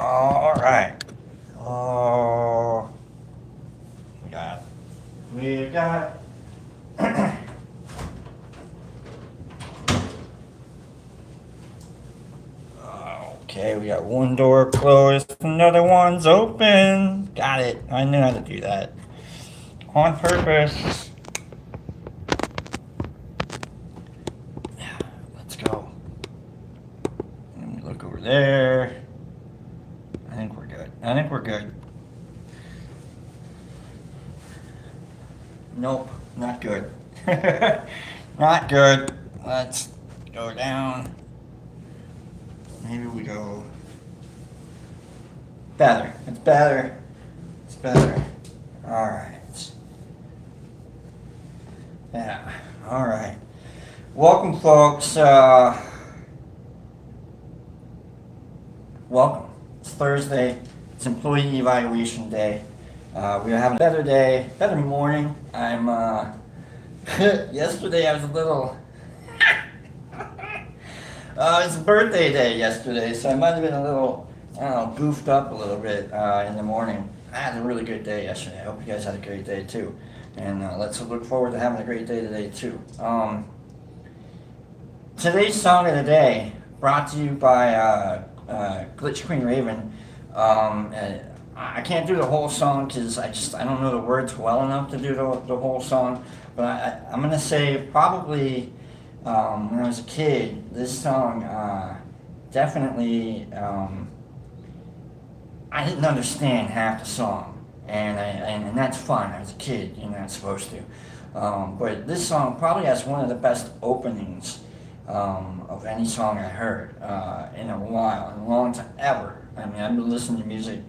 All right. Oh, we got. We got. Okay, we got one door closed, another one's open. Got it. I knew how to do that on purpose. Let's go. Let me look over there. I think we're good. I think we're good. Nope, not good. Not good. Let's go down. Maybe we go better. It's better. It's better. All right. Yeah. All right. Welcome, folks. Welcome. It's Thursday. It's employee evaluation day. We are having a better day, better morning. I'm. Yesterday I was a little. It's birthday day yesterday, so I might have been a little, I don't know, goofed up a little bit in the morning. I had a really good day yesterday. I hope you guys had a great day too. And let's look forward to having a great day today too. Today's song of the day brought to you by Glitch Queen Raven. I can't do the whole song because I don't know the words well enough to do the whole song. But I'm gonna say probably. When I was a kid, this song definitely, I didn't understand half the song, and that's fine. I was a kid, you're not supposed to. But this song probably has one of the best openings of any song I heard in a while, in a long time, ever. I mean, I've been listening to music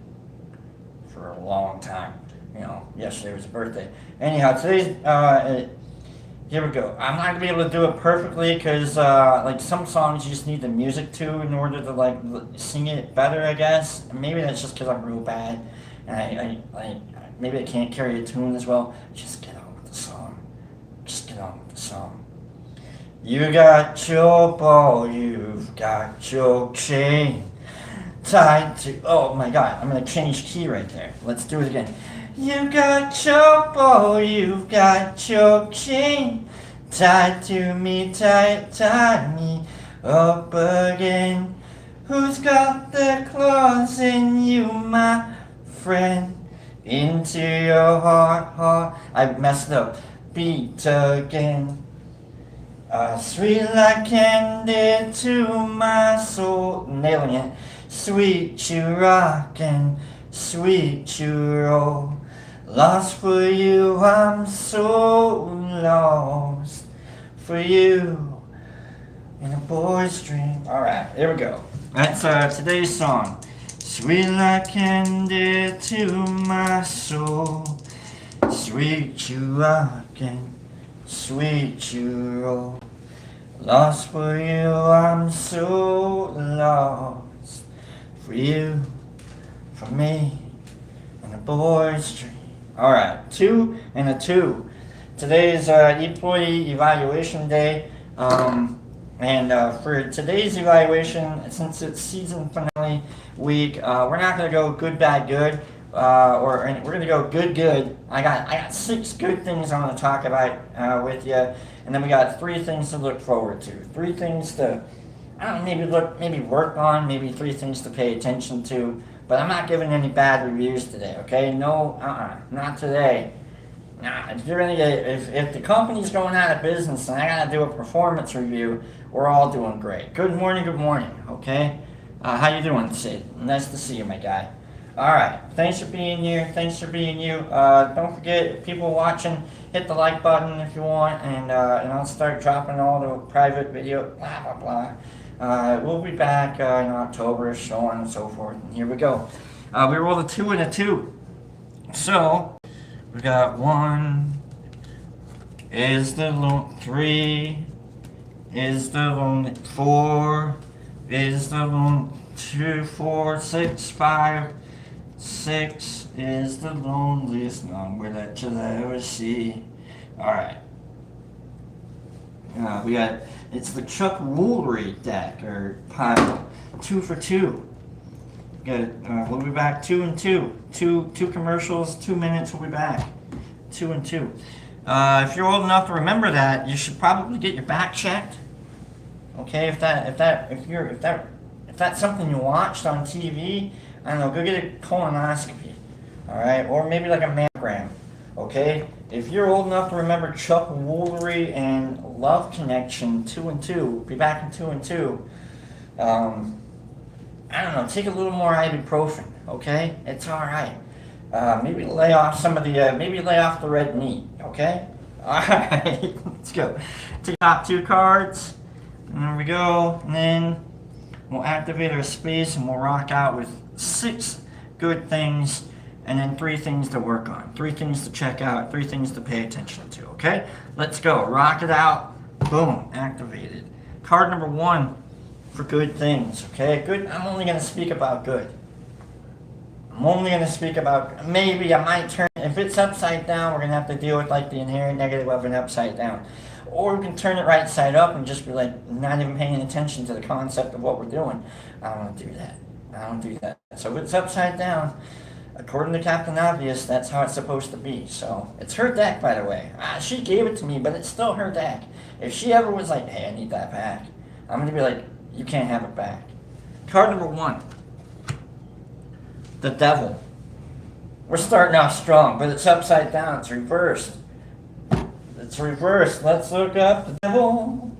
for a long time. You know, yesterday was a birthday. Anyhow, today's. Here we go. I'm not gonna be able to do it perfectly because like some songs you just need the music to in order to like sing it better, I guess. Maybe that's just because I'm real bad and I maybe I can't carry a tune as well. Just get on with the song. Just get on with the song. You got your ball, you've got your chain tied to. Oh my God! I'm gonna change key right there. Let's do it again. You got your bow, you've got your chain tied to me, tie me up again. Who's got the claws in you, my friend? Into your heart, I messed up. Beat again. Sweet like candy to my soul, nailing it. Sweet you rockin', sweet you roll. Lost for you, I'm so lost for you in a boy's dream. Alright, here we go. That's today's song. Sweet like candy to my soul. Sweet you rockin', sweet you roll. Lost for you, I'm so lost for you, for me in a boy's dream. All right, 2 and a 2. Today's employee evaluation day, and for today's evaluation, since it's season finale week, we're not gonna go good, bad, good, we're gonna go good, good. I got 6 good things I want to talk about with you, and then we got 3 things to look forward to. 3 things to, I don't know, maybe work on, maybe 3 things to pay attention to. But I'm not giving any bad reviews today, okay? No, not today. Nah, if the company's going out of business and I gotta do a performance review, we're all doing great. Good morning, okay? How you doing, Sid? Nice to see you, my guy. All right, thanks for being here. Thanks for being you. Don't forget, people watching, hit the like button if you want, and I'll start dropping all the private video, blah, blah, blah. We'll be back in October, so on and so forth. And here we go. We rolled a 2 and a 2. So, we got 1 is the lone, 3 is the lone, 4 is the lone, 2, 4, 6, 5, 6 is the loneliest number that you'll ever see. Alright. We got, it's the Chuck Woolery deck, or pile, 2 for 2. Good. We'll be back 2 and 2. Two commercials, 2 minutes. We'll be back 2 and 2. If you're old enough to remember that, you should probably get your back checked. Okay, if that's something you watched on TV, I don't know, go get a colonoscopy. All right, or maybe like a mammogram. Okay, if you're old enough to remember Chuck Woolery and Love Connection 2 and 2, we'll be back in 2 and 2. I don't know, take a little more ibuprofen, okay? It's all right. Maybe lay off the red meat, okay? All right, let's go. Take top 2 cards, and there we go. And then we'll activate our space, and we'll rock out with 6 good things, and then 3 things to work on, 3 things to check out, 3 things to pay attention to, okay? Let's go. Rock it out. Boom, activated. Card number 1. For good things, okay? Good. I'm only going to speak about good. I'm only going to speak about, maybe I might turn, if it's upside down, we're going to have to deal with like the inherent negative of an upside down. Or we can turn it right side up and just be like, not even paying attention to the concept of what we're doing. I don't want to do that. I don't do that. So if it's upside down, according to Captain Obvious, that's how it's supposed to be. So it's her deck, by the way. She gave it to me, but it's still her deck. If she ever was like, hey, I need that back, I'm going to be like, you can't have it back. Card number 1. The Devil. We're starting off strong, but it's upside down. It's reversed. It's reversed. Let's look up the Devil.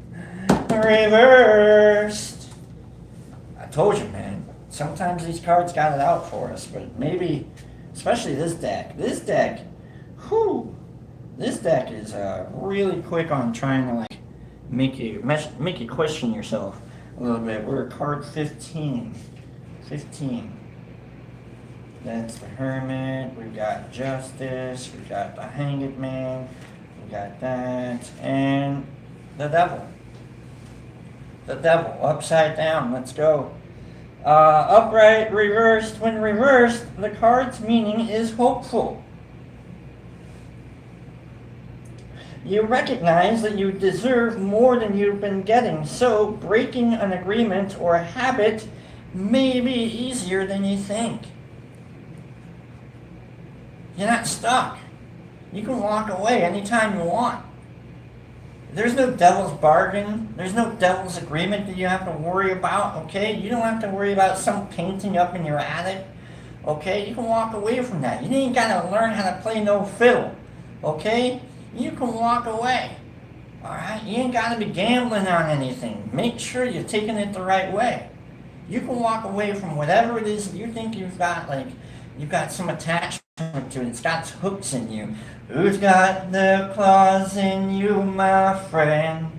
Reversed. I told you, man. Sometimes these cards got it out for us, but maybe, especially this deck. This deck is really quick on trying to like make you question yourself a little bit. We're at card 15. 15. That's the Hermit. We've got Justice. We've got the Hanged Man. We got that. And the Devil. The Devil. Upside down. Let's go. Upright, reversed. When reversed, the card's meaning is hopeful. You recognize that you deserve more than you've been getting, so breaking an agreement or a habit may be easier than you think. You're not stuck. You can walk away anytime you want. There's no devil's bargain. There's no devil's agreement that you have to worry about, okay? You don't have to worry about some painting up in your attic, okay? You can walk away from that. You ain't got to learn how to play no fiddle, okay? You can walk away, all right? You ain't got to be gambling on anything. Make sure you're taking it the right way. You can walk away from whatever it is that you think you've got, like, you've got some attachment to it. It's got hooks in you. Who's got the claws in you, my friend?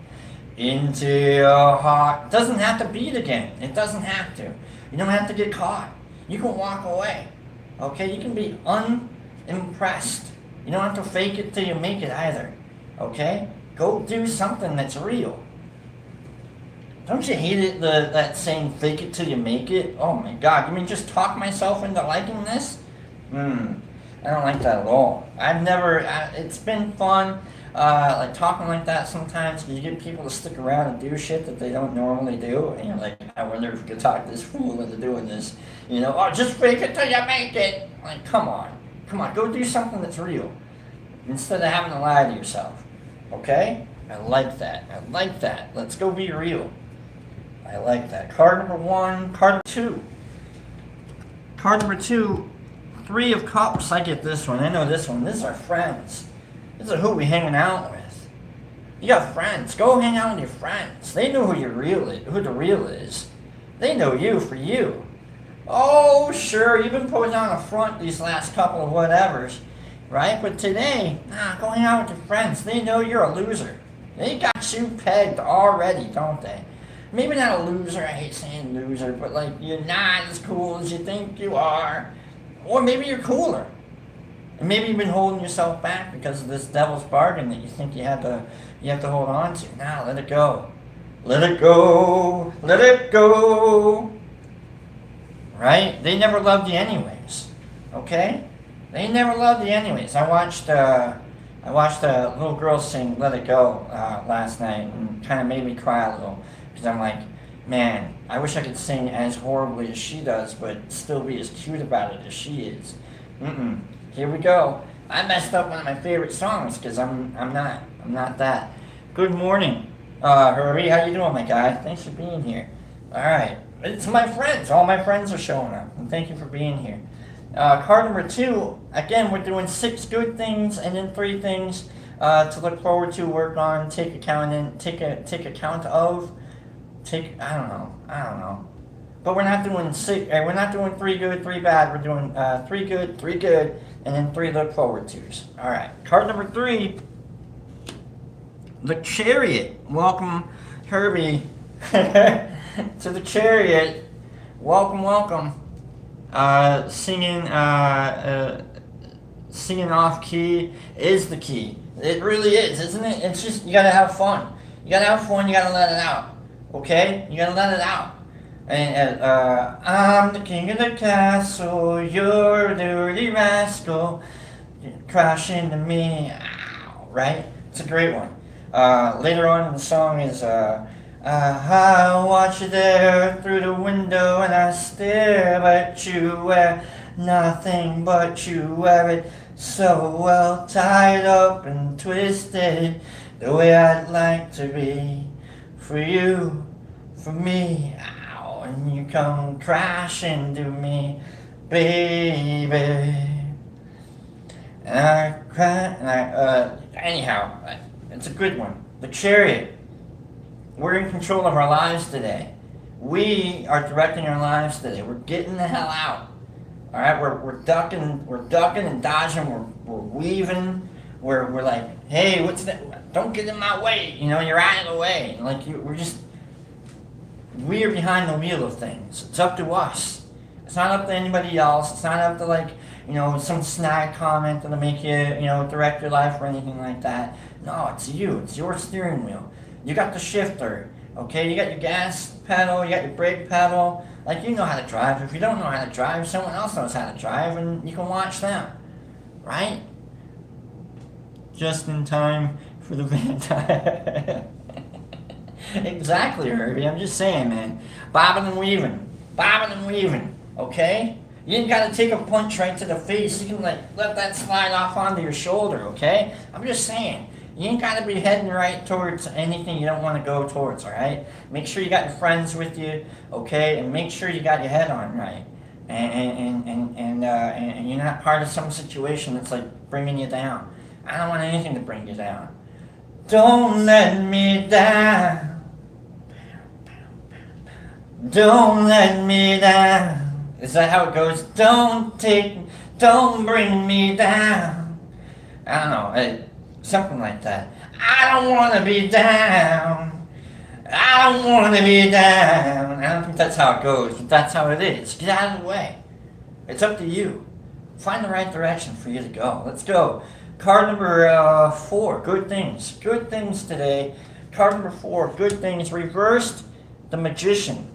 Into your heart. It doesn't have to beat again. It doesn't have to. You don't have to get caught. You can walk away, okay? You can be unimpressed. You don't have to fake it till you make it either, okay? Go do something that's real. Don't you hate it, that saying, fake it till you make it? Oh my God, you mean just talk myself into liking this? I don't like that at all. It's been fun, like talking like that sometimes, because you get people to stick around and do shit that they don't normally do, and you're like, I wonder if you could talk this fool into doing this. You know, oh, just fake it till you make it. Like, come on, go do something that's real, instead of having to lie to yourself, okay? I like that. Let's go be real. I like that. Card number 1, card number 2. Card number 2, 3 of Cups. I get this one. I know this one. This is our friends. This is who we hanging out with. You got friends. Go hang out with your friends. They know who the real is. They know you for you. Oh, sure, you've been putting on a front these last couple of whatevers, right? But today, go hang out with your friends. They know you're a loser. They got you pegged already, don't they? Maybe not a loser, I hate saying loser, but like you're not as cool as you think you are. Or maybe you're cooler. And maybe you've been holding yourself back because of this devil's bargain that you think you have to hold on to. Now let it go. Let it go. Let it go. Right? They never loved you anyways. Okay? They never loved you anyways. I watched a little girl sing Let It Go last night, and kind of made me cry a little. Because I'm like, Man, I wish I could sing as horribly as she does, but still be as cute about it as she is. Mm-mm. Here we go. I messed up one of my favorite songs because I'm not that. Good morning, Herbie. How you doing, my guy? Thanks for being here. All right, it's my friends. All my friends are showing up, and thank you for being here. Card number 2. Again, we're doing 6 good things and then 3 things to look forward to, work on, take account of. I don't know. But we're not doing 6. We're not doing 3 good, 3 bad. We're doing 3 good, 3 good, and then 3 look forward tos. All right. Card number 3. The Chariot. Welcome, Herbie, to the Chariot. Welcome, welcome. Singing off key is the key. It really is, isn't it? It's just, you gotta have fun. You gotta have fun. You gotta let it out. Okay? You gotta let it out. And I'm the king of the castle. You're a dirty rascal. You crash into me. Ow, right? It's a great one. Later on in the song is I watch you there through the window and I stare, but you wear nothing but you wear it so well tied up and twisted, the way I'd like to be for you, for me. Ow, and you come crashing to me, baby. And I cry, and anyhow, it's a good one. The Chariot. We're in control of our lives today. We are directing our lives today. We're getting the hell out. All right, we're ducking and dodging. We're weaving. We're like, hey, what's that? Don't get in my way. You know, you're out of the way. Like we are behind the wheel of things. It's up to us. It's not up to anybody else. It's not up to, like, you know, some snide comment that'll make you, you know, direct your life or anything like that. No, it's you. It's your steering wheel. You got the shifter, okay? You got your gas pedal, you got your brake pedal. Like, you know how to drive. If you don't know how to drive, someone else knows how to drive, and you can watch them, right? Just in time for the van. Exactly, Herbie. I'm just saying, man. Bobbing and weaving, okay? You ain't got to take a punch right to the face. You can, like, let that slide off onto your shoulder, okay? I'm just saying. You ain't got to be heading right towards anything you don't want to go towards, all right? Make sure you got your friends with you, okay? And make sure you got your head on right. And you're not part of some situation that's, like, bringing you down. I don't want anything to bring you down. Don't let me down. Don't let me down. Is that how it goes? Don't bring me down. I don't know. Something like that. I don't want to be down. I don't want to be down. I don't think that's how it goes, but that's how it is. Get out of the way. It's up to you. Find the right direction for you to go. Let's go. Card number 4, good things. Good things today. Card number 4, good things. Reversed, the Magician.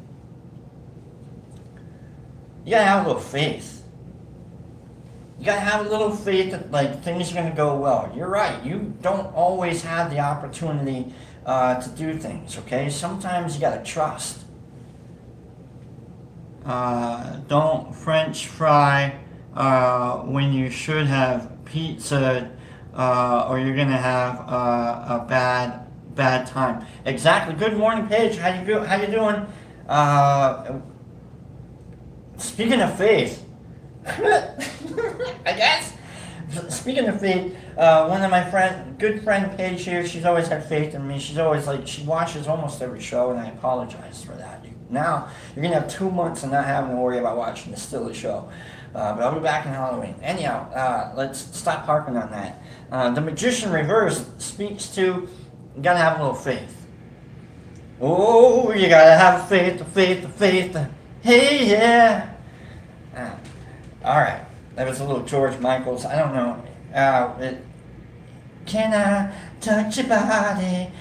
You gotta have a little faith. You gotta have a little faith that, like, things are gonna go well. You're right. You don't always have the opportunity to do things. Okay. Sometimes you gotta trust. Don't French fry when you should have pizza, or you're gonna have a bad time. Exactly. Good morning, Paige. How you doing? Speaking of faith. I guess. Speaking of faith, one of my good friend Paige here, she's always had faith in me. She's always, like, she watches almost every show, and I apologize for that. Now, you're going to have 2 months of not having to worry about watching the Stiller show. But I'll be back in Halloween. Anyhow, let's stop harping on that. The Magician Reversed speaks to, you got to have a little faith. Oh, you got to have faith. Hey, yeah. All right, that was a little George Michael's. I don't know. Can I touch your body?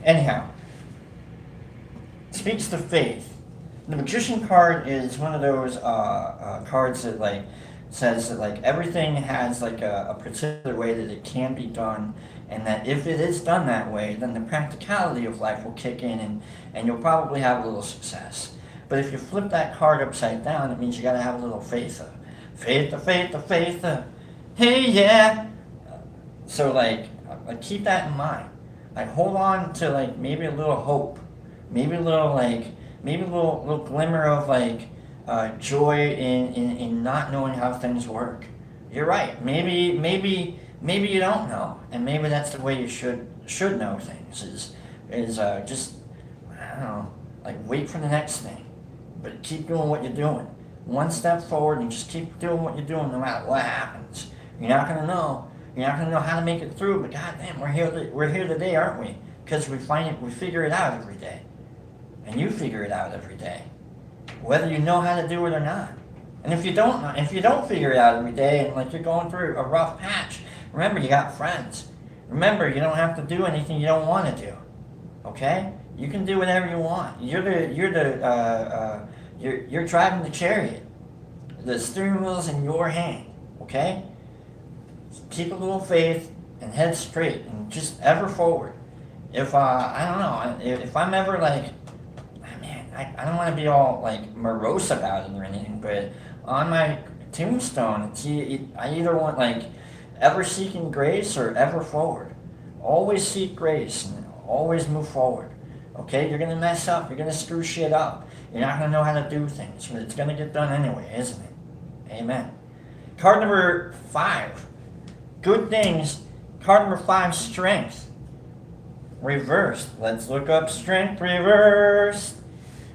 Anyhow, speaks to faith. The Magician card is one of those cards that, like, says that, like, everything has, like, a particular way that it can be done, And that if it is done that way, then the practicality of life will kick in, and you'll probably have a little success. But if you flip that card upside down, it means you got to have a little faith. Faith, faith, faith. Hey, yeah. So like keep that in mind. Like hold on to like maybe a little hope, maybe a little little glimmer of like joy in not knowing how things work. You're right. Maybe you don't know, and maybe that's the way you should know things. Is just I don't know, like wait for the next thing, but keep doing what you're doing. One step forward and just keep doing what you're doing, no matter what happens. You're not gonna know. You're not gonna know how to make it through, but goddamn, we're here today, aren't we? Because we figure it out every day, and you figure it out every day, whether you know how to do it or not. And if you don't figure it out every day, and like you're going through a rough patch, remember you got friends. Remember you don't have to do anything you don't want to do. Okay? You can do whatever you want. You're driving the chariot. The steering wheel's in your hand. Okay? Keep a little faith and head straight and just ever forward. If I don't know, if I'm ever like, man, I don't want to be all like morose about it or anything, but on my tombstone, I either want like ever seeking grace or ever forward. Always seek grace and always move forward. Okay, you're gonna mess up, you're gonna screw shit up. You're not gonna know how to do things, but it's gonna get done anyway, isn't it? Amen. Card number 5. Good things. Card number 5, strength. Reversed. Let's look up strength reversed.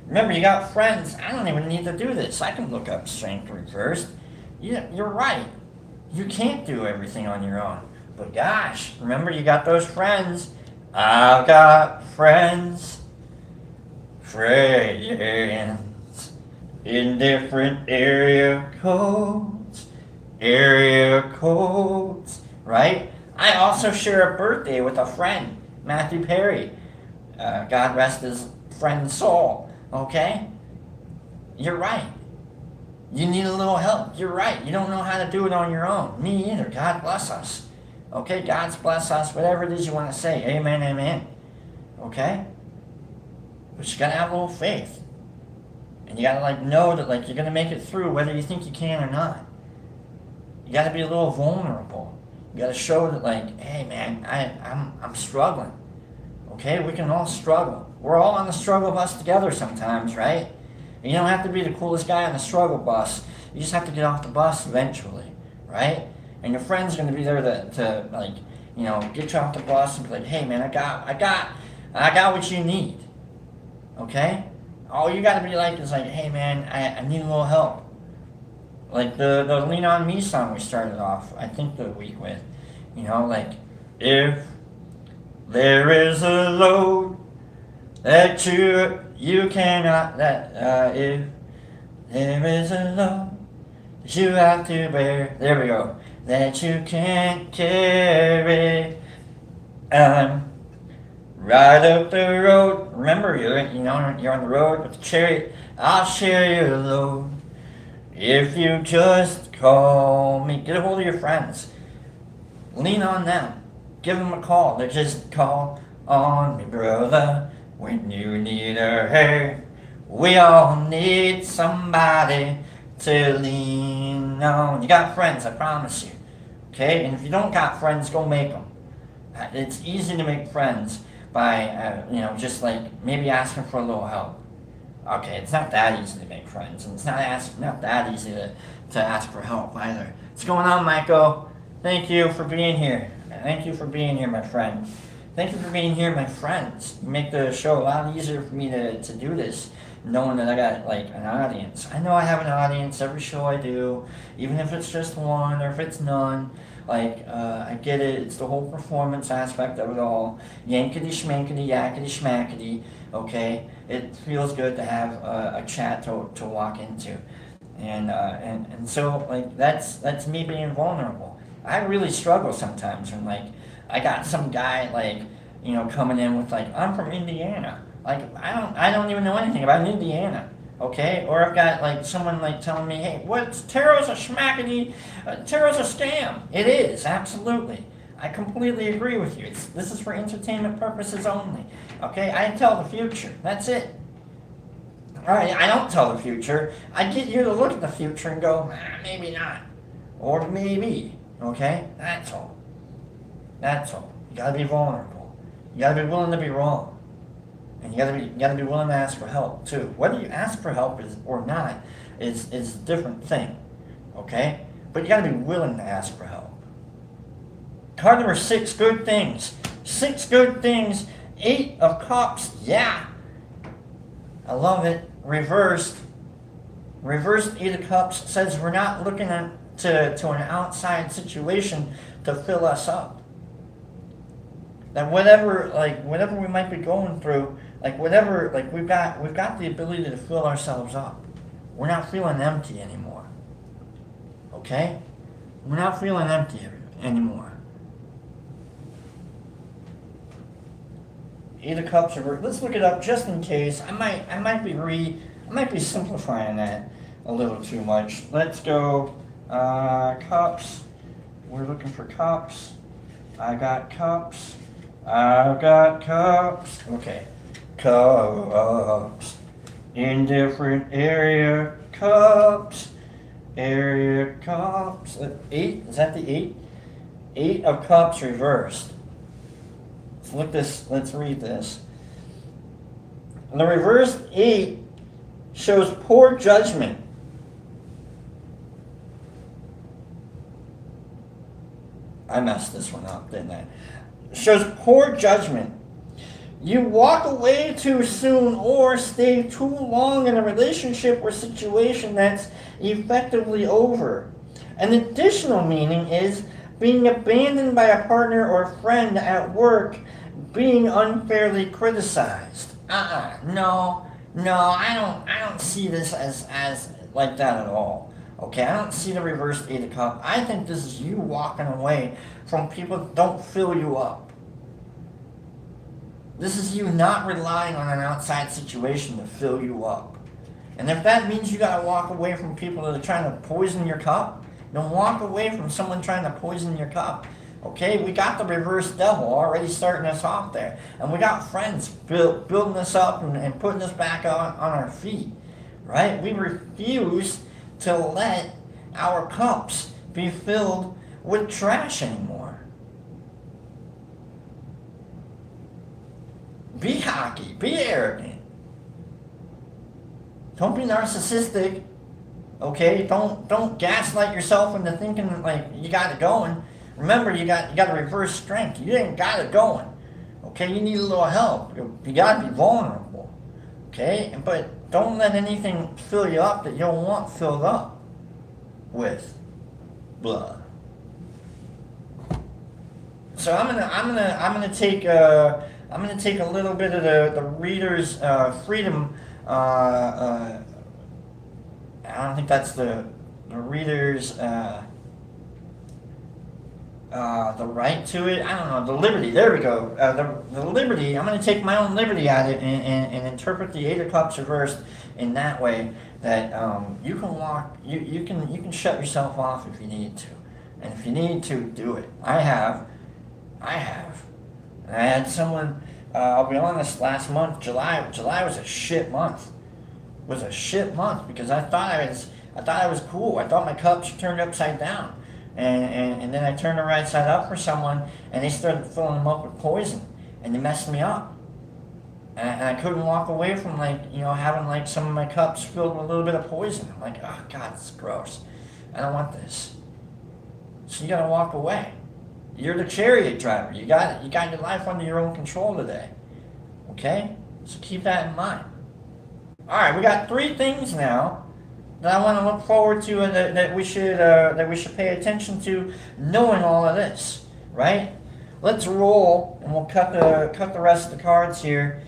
Remember, you got friends. I don't even need to do this. I can look up strength reversed. Yeah, you're right. You can't do everything on your own. But gosh, remember you got those friends. I've got friends. Friends. In different area codes. Right? I also share a birthday with a friend, Matthew Perry. God rest his friend's soul. Okay? You're right. You need a little help. You're right. You don't know how to do it on your own. Me either. God bless us. Okay? God's bless us. Whatever it is you want to say. Amen, amen. Okay? But you got to have a little faith. And you got to like know that like you're going to make it through whether you think you can or not. You got to be a little vulnerable. You got to show that like, hey man, I'm struggling. Okay? We can all struggle. We're all on the struggle bus together sometimes, right? And you don't have to be the coolest guy on the struggle bus. You just have to get off the bus eventually, right? And your friend's going to be there to like, you know, get you off the bus and be like, hey man, I got what you need. Okay? All you got to be like is like, hey man, I need a little help. Like the Lean On Me song we started off, I think, the week with. You know, like, if there is a load that you cannot, if there is a load that you have to bear, there we go, that you can't carry, right up the road. Remember, you're on the road with the chariot. I'll share your load if you just call me. Get a hold of your friends. Lean on them. Give them a call. They just call on me, brother, when you need a hand. We all need somebody to lean on. You got friends, I promise you. Okay? And if you don't got friends, go make them. It's easy to make friends by, just like maybe asking for a little help. Okay, it's not that easy to make friends, and it's not that easy to ask for help either. What's going on, Michael? Thank you for being here. Thank you for being here, my friend. Thank you for being here, my friends. You make the show a lot easier for me to do this, knowing that I got like an audience. I know I have an audience every show I do, even if it's just one or if it's none. Like, I get it. It's the whole performance aspect of it all. Yankety schmankety, yakety schmackety. Okay, it feels good to have a chat to walk into, and so like that's me being vulnerable. I really struggle sometimes when like I got some guy like coming in with like, I'm from Indiana. Like I don't even know anything about Indiana. Okay, or I've got like someone like telling me, hey, what's tarot's a schmackety, tarot's a scam. It is, absolutely. I completely agree with you. This is for entertainment purposes only. Okay, I tell the future. That's it. All right, I don't tell the future. I get you to look at the future and go, maybe not, or maybe. Okay, that's all. That's all. You gotta be vulnerable. You gotta be willing to be wrong, and you gotta be willing to ask for help too. Whether you ask for help or not is a different thing. Okay, but you gotta be willing to ask for help. Card number 6, good things. 6 good things. 8 of Cups, yeah. I love it. Reversed 8 of Cups says we're not looking to an outside situation to fill us up. That whatever we might be going through, we've got the ability to fill ourselves up. We're not feeling empty anymore. Okay? We're not feeling empty anymore. 8 of Cups reversed. Let's look it up just in case. I might be simplifying that a little too much. Let's go Cups. We're looking for Cups. I got Cups. I've got Cups. Okay. Cups. In different area. Cups. Area Cups. 8? Is that the 8? 8 of Cups reversed. Let's read this. The reversed 8 shows poor judgment. I messed this one up, didn't I? Shows poor judgment. You walk away too soon or stay too long in a relationship or situation that's effectively over. An additional meaning is being abandoned by a partner or friend at work, being unfairly criticized. No, I don't see this as like that at all. Okay, I don't see the reversed 8 of Cups. I think this is you walking away from people that don't fill you up. This is you not relying on an outside situation to fill you up. And if that means you gotta walk away from people that are trying to poison your cup, then walk away from someone trying to poison your cup. Okay, we got the reverse devil already starting us off there. And we got friends building us up and putting us back on our feet. Right? We refuse to let our cups be filled with trash anymore. Be cocky. Be arrogant. Don't be narcissistic. Okay? Don't gaslight yourself into thinking like you got it going. Remember, you got a reverse strength. You ain't got it going. Okay? You need a little help. You got to be vulnerable. Okay? But don't let anything fill you up that you don't want filled up with blood. So I'm gonna take a little bit of the reader's freedom. I don't think that's the reader's the right to it. I don't know, the liberty. There we go. The liberty. I'm going to take my own liberty at it and interpret the 8 of Cups reversed in that way that you can walk. You can shut yourself off if you need to, and if you need to, do it. I have. And I had someone. I'll be honest. Last month, July was a shit month. Was a shit month because I thought I was cool. I thought my cups turned upside down. And then I turned the right side up for someone, and they started filling them up with poison, and they messed me up. And I couldn't walk away from having some of my cups filled with a little bit of poison. I'm like, oh God, it's gross. I don't want this. So you gotta walk away. You're the chariot driver. You got your life under your own control today. Okay? So keep that in mind. All right, we got 3 things now that I want to look forward to and that we should pay attention to knowing all of this, right? Let's roll and we'll cut the rest of the cards here.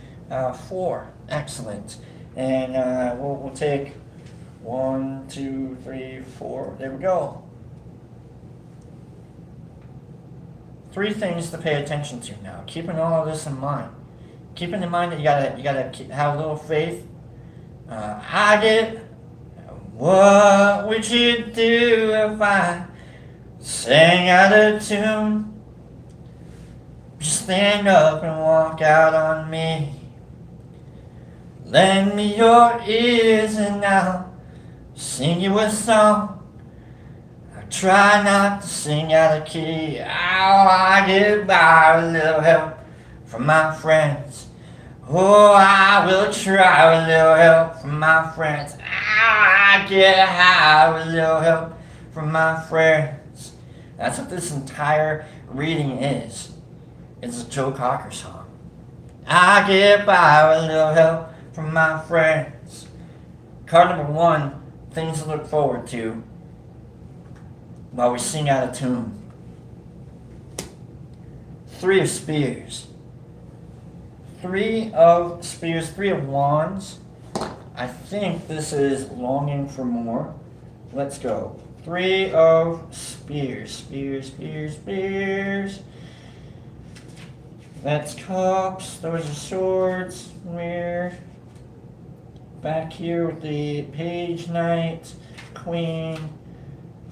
4, excellent, and we'll take 1, 2, 3, 4. There we go. 3 things to pay attention to now. Keeping all of this in mind. Keeping in mind that you gotta have a little faith. What would you do if I sang out of tune? Just stand up and walk out on me. Lend me your ears and I'll sing you a song. I try not to sing out of key. Oh, I get by with a little help from my friends. Oh, I will try with a little help from my friends. Oh, I get high with a little help from my friends. That's what this entire reading is. It's a Joe Cocker song. I get by with a little help from my friends. Card number 1, things to look forward to while we sing out of tune. 3 of Spears. 3 of Spears, 3 of Wands. I think this is longing for more. Let's go. 3 of Spears. Spears. That's Cups. Those are Swords. We're back here with the Page, Knight, Queen,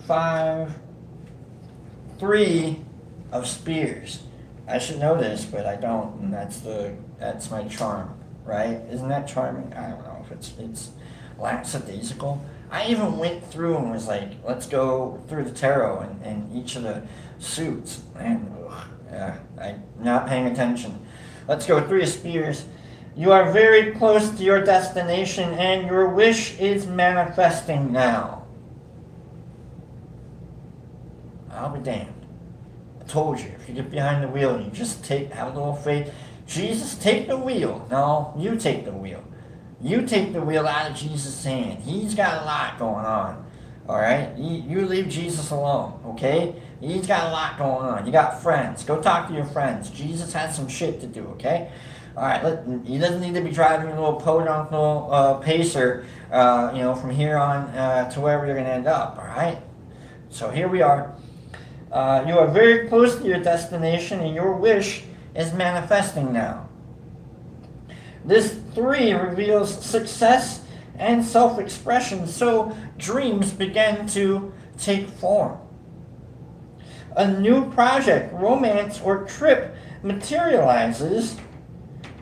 5, 3 of Spears. I should know this, but I don't, and that's my charm, right? Isn't that charming? I don't know if it's lackadaisical. I even went through and was like, let's go through the tarot and each of the suits, and I'm not paying attention. Let's go. 3 of Spears. You are very close to your destination, and your wish is manifesting now. I'll be damned. I told you, if you get behind the wheel and you just have a little faith, Jesus, take the wheel. No, you take the wheel. You take the wheel out of Jesus' hand. He's got a lot going on. All right? You leave Jesus alone, okay? He's got a lot going on. You got friends. Go talk to your friends. Jesus has some shit to do, okay? All right, he doesn't need to be driving a little podunk little pacer, from here on to wherever you're going to end up, all right? So here we are. You are very close to your destination, and your wish is manifesting now. This 3 reveals success and self-expression, so dreams begin to take form. A new project, romance, or trip materializes,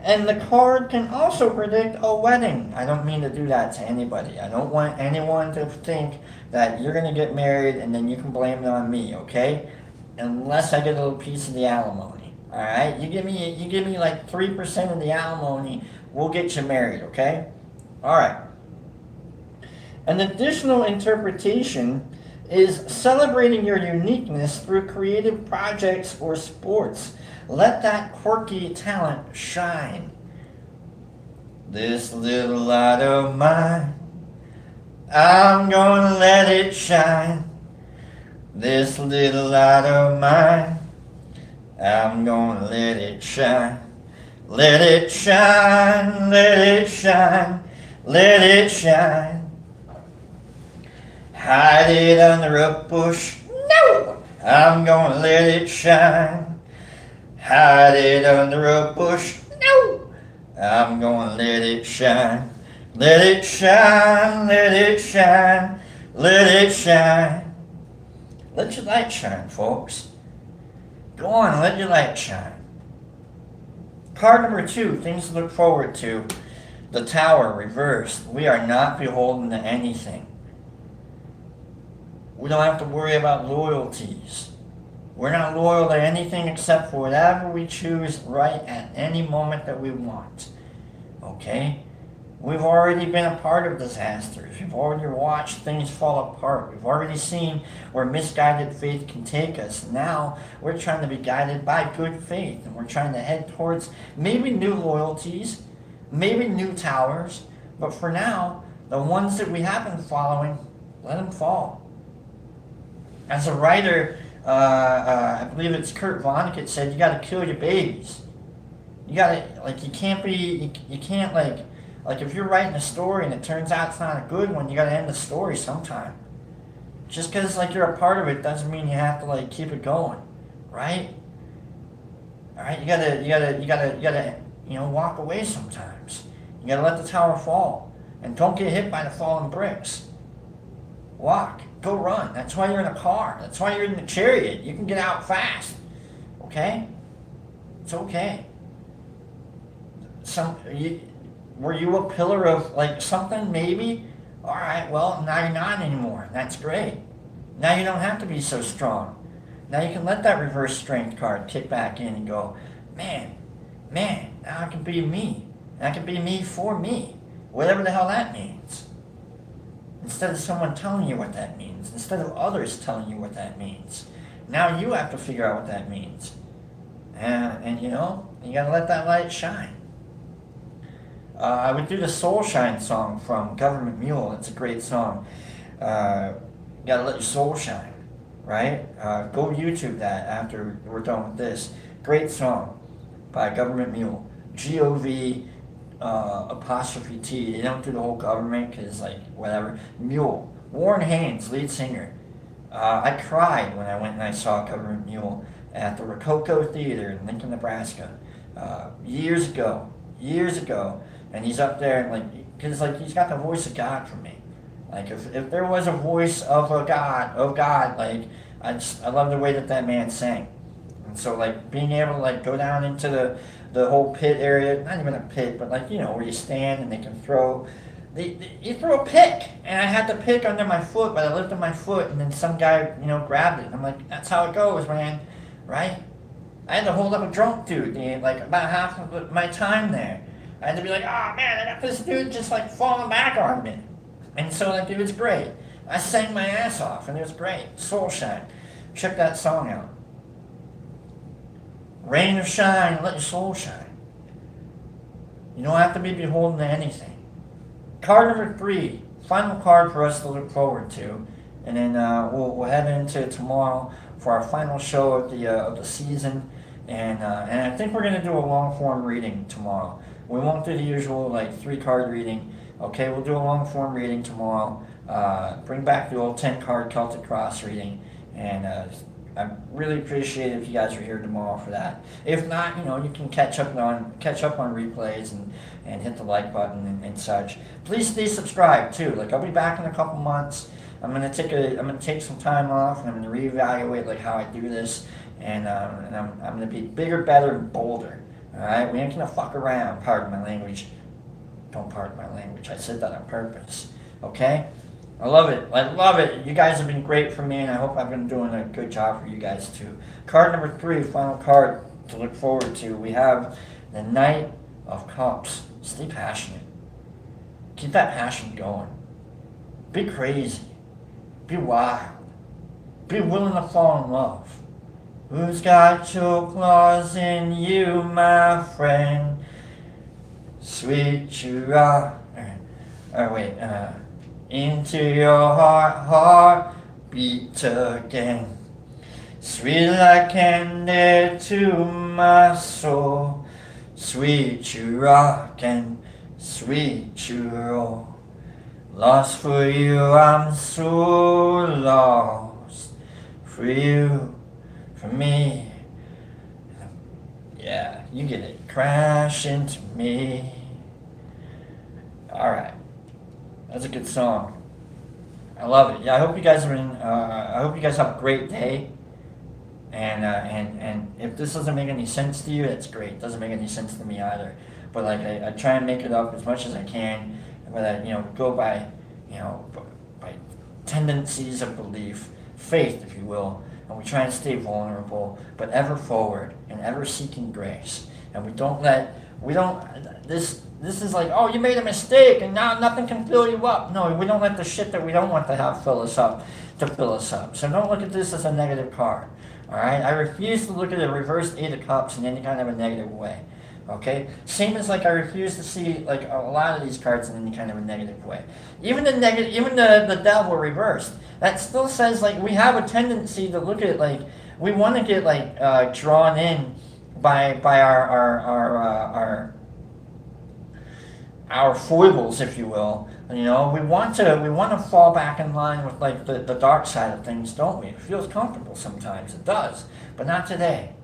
and the card can also predict a wedding. I don't mean to do that to anybody. I don't want anyone to think that you're going to get married and then you can blame it on me, okay? Unless I get a little piece of the alimony, all right? You give me like 3% of the alimony, we'll get you married, okay? All right. An additional interpretation is celebrating your uniqueness through creative projects or sports. Let that quirky talent shine. This little light of mine, I'm gonna let it shine. This little light of mine, I'm gonna let it shine. Let it shine, let it shine, let it shine. Hide it under a bush, no! I'm gonna let it shine. Hide it under a bush, no! I'm gonna let it shine. Let it shine, let it shine, let it shine. Let your light shine, folks. Go on, let your light shine. Card number 2, things to look forward to. The Tower, reversed. We are not beholden to anything. We don't have to worry about loyalties. We're not loyal to anything except for whatever we choose right at any moment that we want. Okay? We've already been a part of disasters. We've already watched things fall apart. We've already seen where misguided faith can take us. Now we're trying to be guided by good faith, and we're trying to head towards maybe new loyalties, maybe new towers, but for now, the ones that we have been following, let them fall. As a writer, I believe it's Kurt Vonnegut said, you got to kill your babies. You got to, you can't if you're writing a story and it turns out it's not a good one, you got to end the story sometime. Just because you're a part of it doesn't mean you have to keep it going, right? All right, you gotta walk away sometimes. You gotta let the tower fall, and don't get hit by the falling bricks. Walk, go run. That's why you're in a car. That's why you're in the chariot. You can get out fast, okay? It's okay. Were you a pillar of like something maybe? All right, well now you're not anymore. That's great. Now you don't have to be so strong. Now you can let that reverse strength card kick back in and go, man, now I can be me. And I can be me for me. Whatever the hell that means. Instead of someone telling you what that means, instead of others telling you what that means. Now you have to figure out what that means. And you know, you gotta let that light shine. I would do the Soul Shine song from Government Mule. It's a great song. You gotta let your soul shine, right? Go YouTube that after we're done with this. Great song by Government Mule. G-O-V apostrophe T. They don't do the whole government because, like, whatever. Mule. Warren Haynes, lead singer. I cried when I went and I saw Government Mule at the Rococo Theater in Lincoln, Nebraska, years ago. And he's up there and like, because like he's got the voice of God for me. Like if there was a voice of God, like I love the way that man sang. And so like being able to like go down into the whole pit area, not even a pit, but like, you know, where you stand and they can throw. You throw a pick, and I had the pick under my foot, but I lifted my foot, and then some guy, you know, grabbed it. I'm like, that's how it goes, man, right? I had to hold up a drunk dude, like about half of my time there. I had to be like, oh man, I got this dude just like falling back on me. And so like it was great. I sang my ass off and it was great. Soul Shine. Check that song out. Rain or shine, let your soul shine. You don't have to be beholden to anything. Card number 3, final card for us to look forward to. And then we'll head into tomorrow for our final show of the season. And I think we're going to do a long form reading tomorrow. We won't do the usual like 3-card reading. Okay, we'll do a long form reading tomorrow. Bring back the old 10-card Celtic Cross reading. And I really appreciate it if you guys are here tomorrow for that. If not, you know, you can catch up on replays and hit the like button and such. Please stay subscribed too. Like I'll be back in a couple months. I'm gonna take some time off and I'm gonna reevaluate like how I do this. And I'm gonna be bigger, better, and bolder. All right, we ain't gonna fuck around. Pardon my language. Don't pardon my language. I said that on purpose. Okay. I love it. You guys have been great for me, and I hope I've been doing a good job for you guys too. Card number 3, final card to look forward to. We have the Knight of Cups. Stay passionate. Keep that passion going. Be crazy. Be wild. Be willing to fall in love. Who's got your claws in you, my friend? Sweet you are. Into your heart beat again. Sweet like candy to my soul. Sweet you rock and sweet you roll. Lost for you, I'm so lost. For you, for me. Yeah, you get it. Crash into me. Alright. That's a good song. I love it. Yeah, I hope you guys have a great day. And if this doesn't make any sense to you, that's great. It doesn't make any sense to me either. But like I try and make it up as much as I can. But I go by by tendencies of belief, faith, if you will. And we try and stay vulnerable, but ever forward and ever seeking grace. And this is like, oh, you made a mistake and now nothing can fill you up. No, we don't let the shit that we don't want to have fill us up. So don't look at this as a negative card. All right? I refuse to look at a reversed 8 of Cups in any kind of a negative way. Okay? Same as like I refuse to see like a lot of these cards in any kind of a negative way. Even the Devil reversed. That still says like we have a tendency to look at it like we want to get like drawn in by our foibles, if you will. We want to fall back in line with like the dark side of things, don't we? It feels comfortable sometimes. It does, but not today.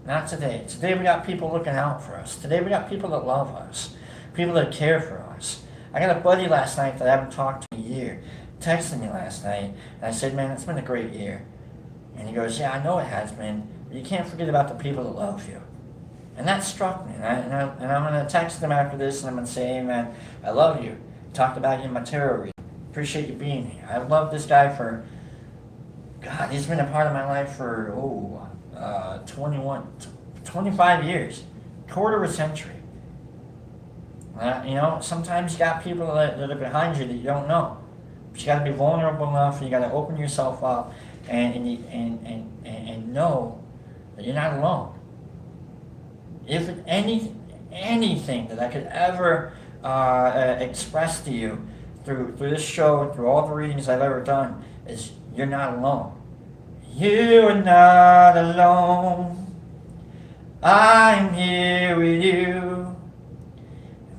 Not today. Today we got people looking out for us. Today we got people that love us, people that care for us. I got a buddy last night that I haven't talked to in a year. Texted me last night, and I said, "Man, it's been a great year." And he goes, "Yeah, I know it has been, but you can't forget about the people that love you." And that struck me. And I'm going to text him after this, and I'm going to say, hey, man, I love you. Talked about you in my tarot reading. Appreciate you being here. I've loved this guy for, God, he's been a part of my life for, 25 years. Quarter of a century. Sometimes you got people that are behind you that you don't know. But you got to be vulnerable enough, and you got to open yourself up and know that you're not alone. If anything that I could ever express to you through this show, through all the readings I've ever done, is you're not alone. You are not alone. I'm here with you.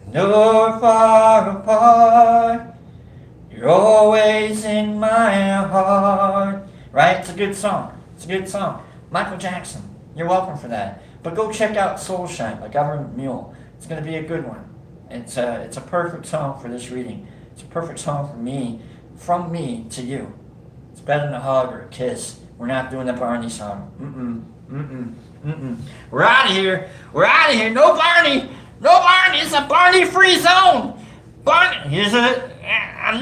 Though we're far apart, you're always in my heart. Right? It's a good song. It's a good song. Michael Jackson, you're welcome for that. But go check out Soul Shine by Government Mule. It's going to be a good one. It's a perfect song for this reading. It's a perfect song for me, from me to you. It's better than a hug or a kiss. We're not doing the Barney song. We're out of here. We're out of here. No Barney. No Barney. It's a Barney-free zone. Barney. Here's a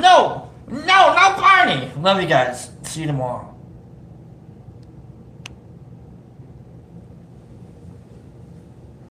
no. No Barney. Love you guys. See you tomorrow.